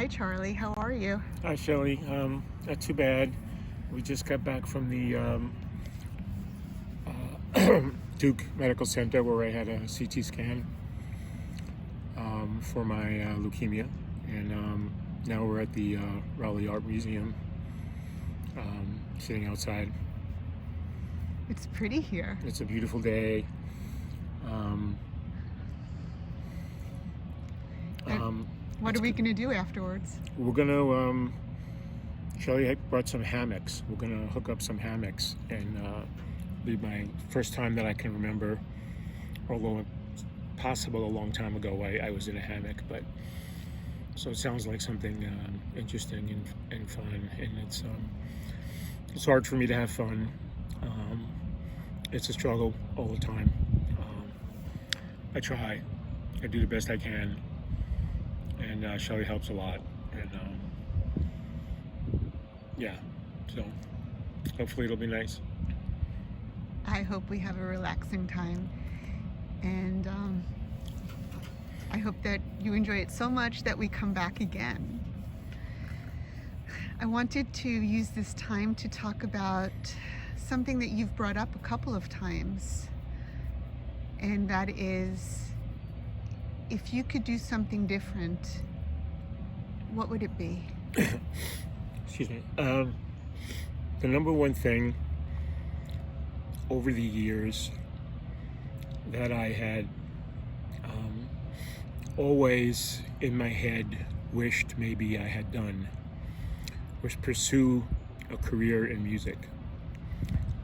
Hi, Charlie. How are you? Hi, Shelley. Not too bad. We just got back from the Duke Medical Center where I had a CT scan for my leukemia, and now we're at the Raleigh Art Museum, sitting outside. It's pretty here. It's a beautiful day. What are we going to do afterwards? We're gonna. Shelley had brought some hammocks. We're gonna hook up some hammocks, and be my first time that I can remember. Although it's possible a long time ago, I was in a hammock. But so it sounds like something interesting and fun. And it's hard for me to have fun. It's a struggle all the time. I try. I do the best I can. And Shelley helps a lot, and yeah, so hopefully it'll be nice. I hope we have a relaxing time, and I hope that you enjoy it so much that we come back again. I wanted to use this time to talk about something that you've brought up a couple of times, and that is, if you could do something different, what would it be? Excuse me. The number one thing over the years that I had always in my head wished maybe I had done was pursue a career in music.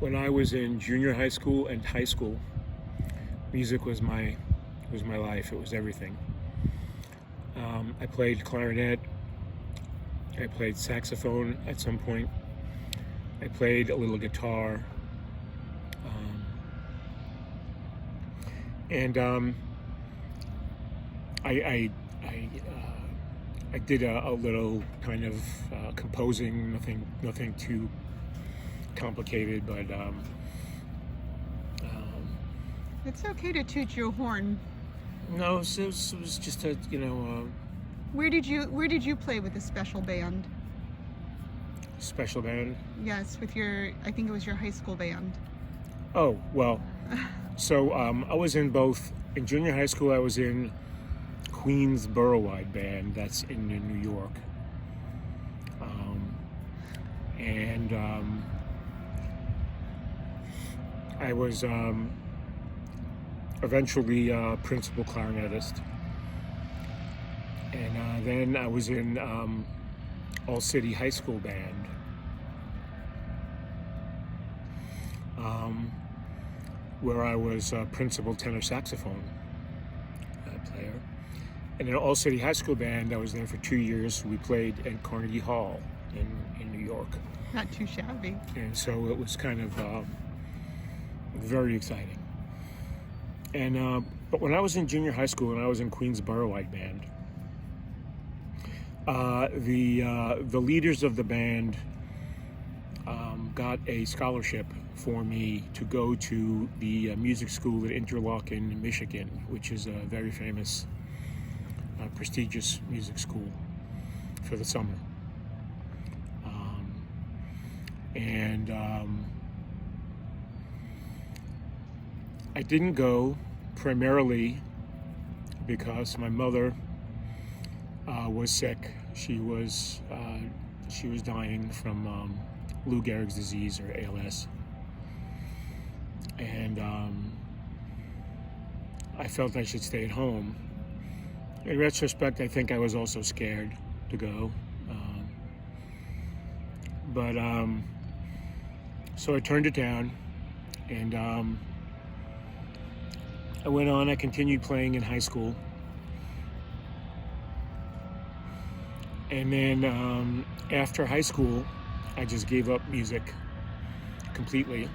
When I was in junior high school and high school, music was my life. It was everything. I played clarinet. I played saxophone at some point. I played a little guitar. I did a little kind of composing, nothing too complicated, but It's okay to toot your horn. no, it was just a, Where did you play with a special band? special band. Yes, with I think it was your high school band. Oh, well, so I was in both. In junior high school, I was in Queens Borough-wide band that's in New York. I was eventually principal clarinetist. And then I was in All City High School band. Where I was principal tenor saxophone player. And in All City High School band, I was there for 2 years. We played at Carnegie Hall in New York. Not too shabby. And so it was kind of very exciting. And but when I was in junior high school and I was in Queens Borough-wide band, the leaders of the band got a scholarship for me to go to the music school at Interlochen, Michigan, which is a very famous, prestigious music school for the summer. I didn't go primarily because my mother was sick. She was dying from Lou Gehrig's disease, or ALS, and I felt I should stay at home. In retrospect, I think I was also scared to go, but so I turned it down, and I went on. I continued playing in high school. And then after high school, I just gave up music completely.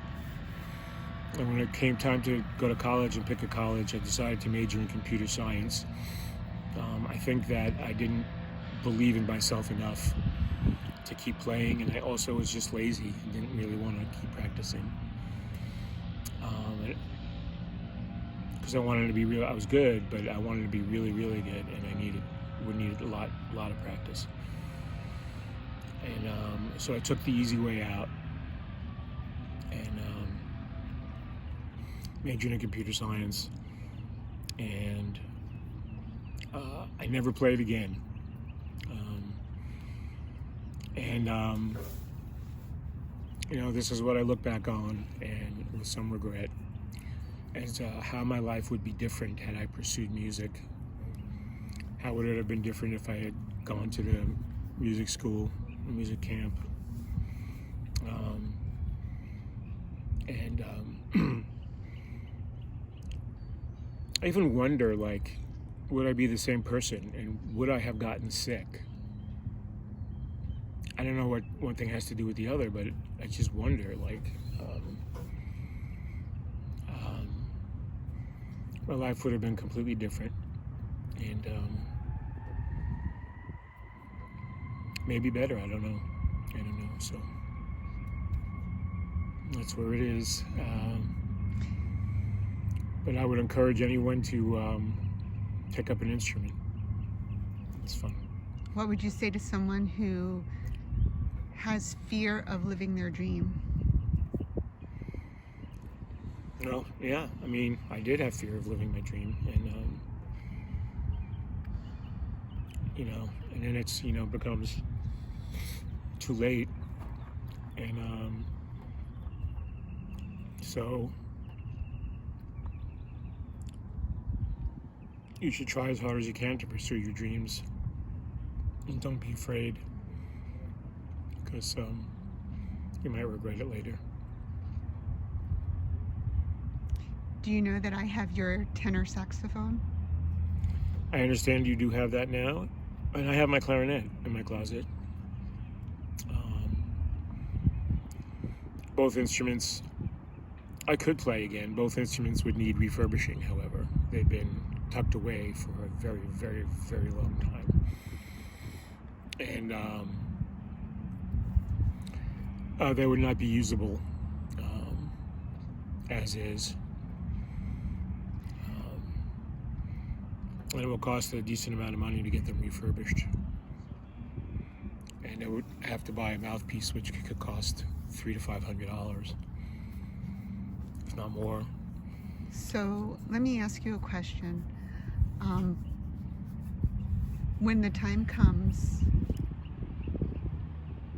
And when it came time to go to college and pick a college, I decided to major in computer science. I think that I didn't believe in myself enough to keep playing, and I also was just lazy and didn't really want to keep practicing. Because I wanted to be real. I was good, but I wanted to be really, really good, and I needed a lot lot of practice. And so I took the easy way out and majored in computer science, and I never played again. This is what I look back on, and with some regret, as how my life would be different had I pursued music. How would it have been different if I had gone to the music school, music camp? I even wonder, would I be the same person, and would I have gotten sick? I don't know what one thing has to do with the other, but I just wonder, my life would have been completely different, and maybe better. I don't know. So that's where it is. But I would encourage anyone to pick up an instrument. It's fun. What would you say to someone who has fear of living their dream? Well, yeah, I did have fear of living my dream, and then it's, becomes too late, and so you should try as hard as you can to pursue your dreams, and don't be afraid, because you might regret it later. Do you know that I have your tenor saxophone? I understand you do have that now, and I have my clarinet in my closet. Both instruments I could play again. Both instruments would need refurbishing, however. They've been tucked away for a very, very, very long time. And they would not be usable as is. And it will cost a decent amount of money to get them refurbished. And they would have to buy a mouthpiece, which could cost $300 to $500, if not more. So let me ask you a question. When the time comes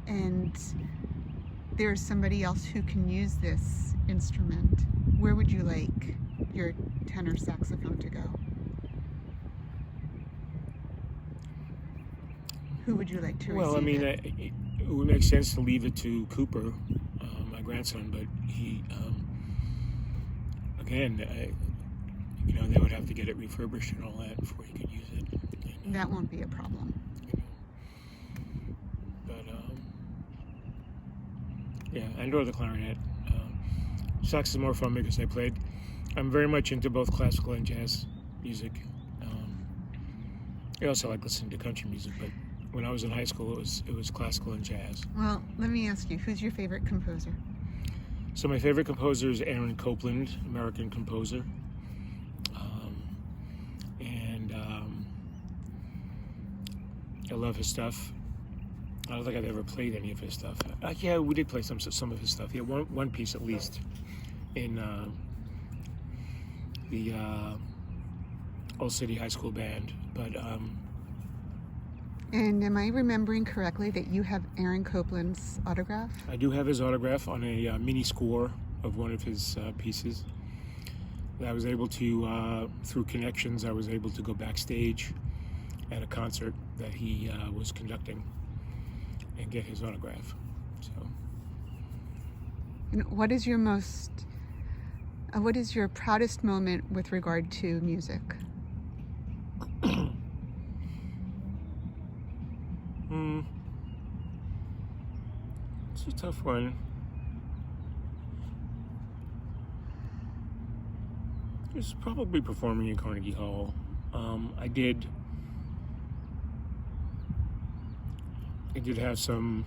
and there's somebody else who can use this instrument, where would you like your tenor saxophone to go? Who would you like to receive it? It would make sense to leave it to Cooper, my grandson, but he, again, they would have to get it refurbished and all that before he could use it. And, that won't be a problem. But, yeah, I enjoy the clarinet. Sax is more fun because I'm very much into both classical and jazz music. I also like listening to country music, but when I was in high school, it was classical and jazz. Well, let me ask you, who's your favorite composer? So my favorite composer is Aaron Copland, American composer. I love his stuff. I don't think I've ever played any of his stuff. Yeah, we did play some of his stuff. Yeah, one piece at least in the Old City High School band. But and am I remembering correctly that you have Aaron Copland's autograph? I do have his autograph on a mini score of one of his pieces. I was able to, through connections, I was able to go backstage at a concert that he was conducting and get his autograph. So. And what is your proudest moment with regard to music? It's a tough one. It's probably performing in Carnegie Hall. I did have some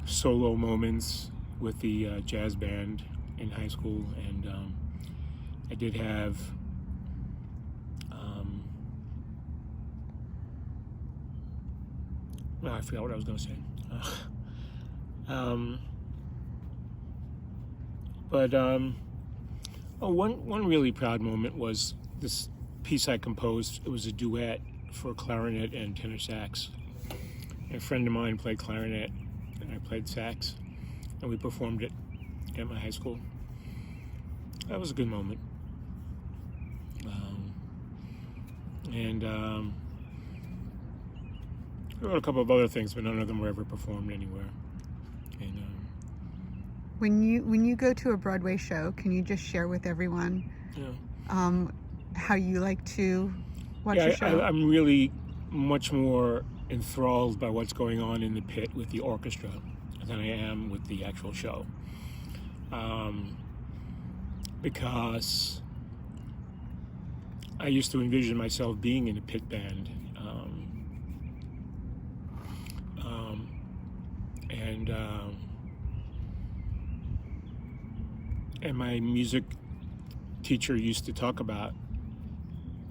solo moments with the jazz band in high school, and I did have I forgot what I was going to say. One really proud moment was this piece I composed. It was a duet for clarinet and tenor sax. A friend of mine played clarinet, and I played sax, and we performed it at my high school. That was a good moment. I wrote a couple of other things, but none of them were ever performed anywhere. And when you go to a Broadway show, can you just share with everyone how you like to watch a show? I'm really much more enthralled by what's going on in the pit with the orchestra than I am with the actual show. Because I used to envision myself being in a pit band. And my music teacher used to talk about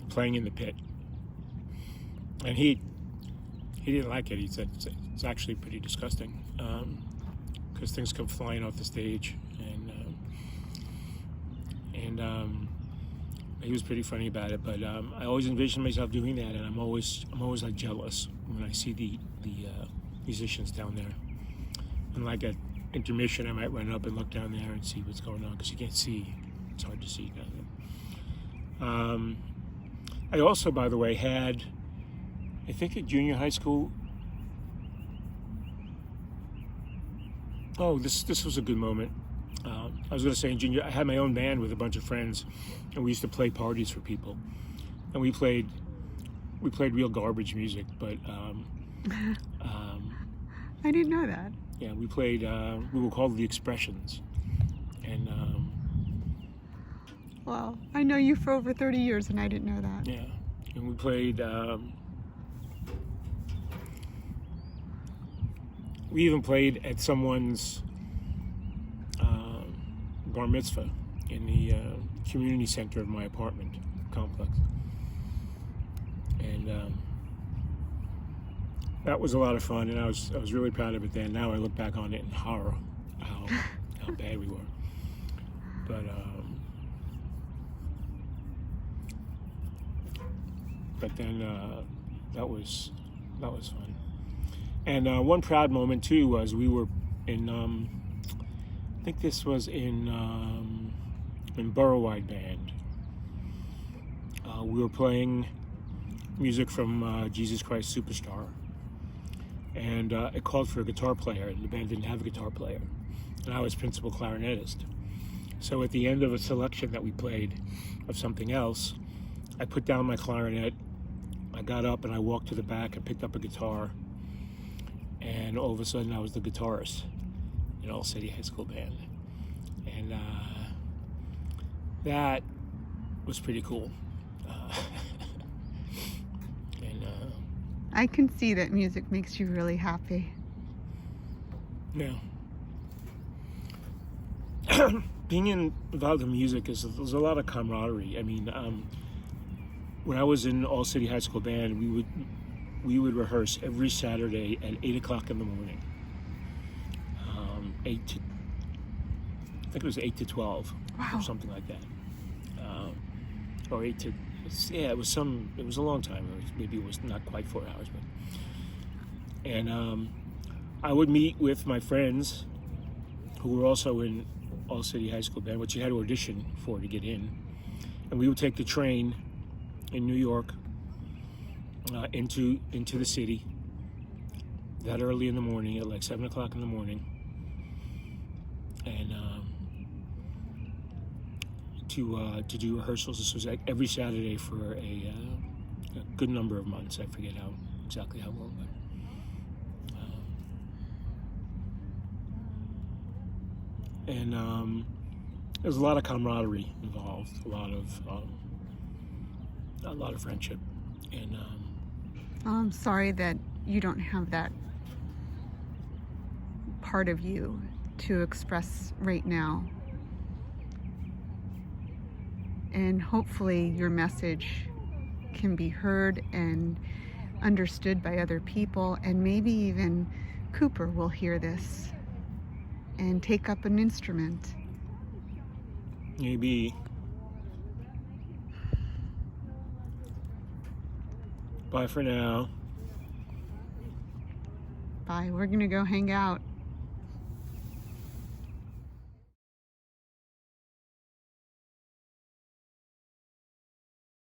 playing in the pit. And he didn't like it. He said it's actually pretty disgusting because things come flying off the stage. And he was pretty funny about it. But I always envisioned myself doing that, and I'm always like jealous when I see the musicians down there. And like at intermission, I might run up and look down there and see what's going on because you can't see. It's hard to see down there. I also, by the way, had, I think at junior high school. Oh, this was a good moment. I was going to say in junior, I had my own band with a bunch of friends, and we used to play parties for people, and we played real garbage music, but I didn't know that. Yeah, we played. We were called the Expressions, and well, I know you for over 30 years, and I didn't know that. Yeah, and we played. We even played at someone's bar mitzvah in the community center of my apartment complex, and that was a lot of fun, and I was really proud of it then. Now I look back on it in horror, how bad we were. But then that was fun. And one proud moment too was we were in I think this was in Borough-wide band. We were playing music from Jesus Christ Superstar, and it called for a guitar player, and the band didn't have a guitar player, and I was principal clarinetist. So at the end of a selection that we played of something else, I put down my clarinet, I got up and I walked to the back and picked up a guitar, and all of a sudden I was the guitarist in All City High School band, and that was pretty cool. I can see that music makes you really happy. Yeah. Being involved in music there's a lot of camaraderie. I mean, when I was in All City High School band, we would rehearse every Saturday at 8 o'clock in the morning. I think it was 8 to 12, wow, or something like that. Or 8 to, yeah, it was a long time. Maybe it was not quite 4 hours, but. And I would meet with my friends who were also in All City High School band, which you had to audition for to get in. And we would take the train in New York into the city that early in the morning, at like 7 o'clock in the morning, and to do rehearsals. This was like every Saturday for a good number of months. I forget exactly how long, but there's a lot of camaraderie involved, a lot of friendship, and I'm sorry that you don't have that part of you to express right now. And hopefully your message can be heard, and understood by other people, and maybe even Cooper will hear this and take up an instrument. Maybe. Bye for now. Bye. We're going to go hang out.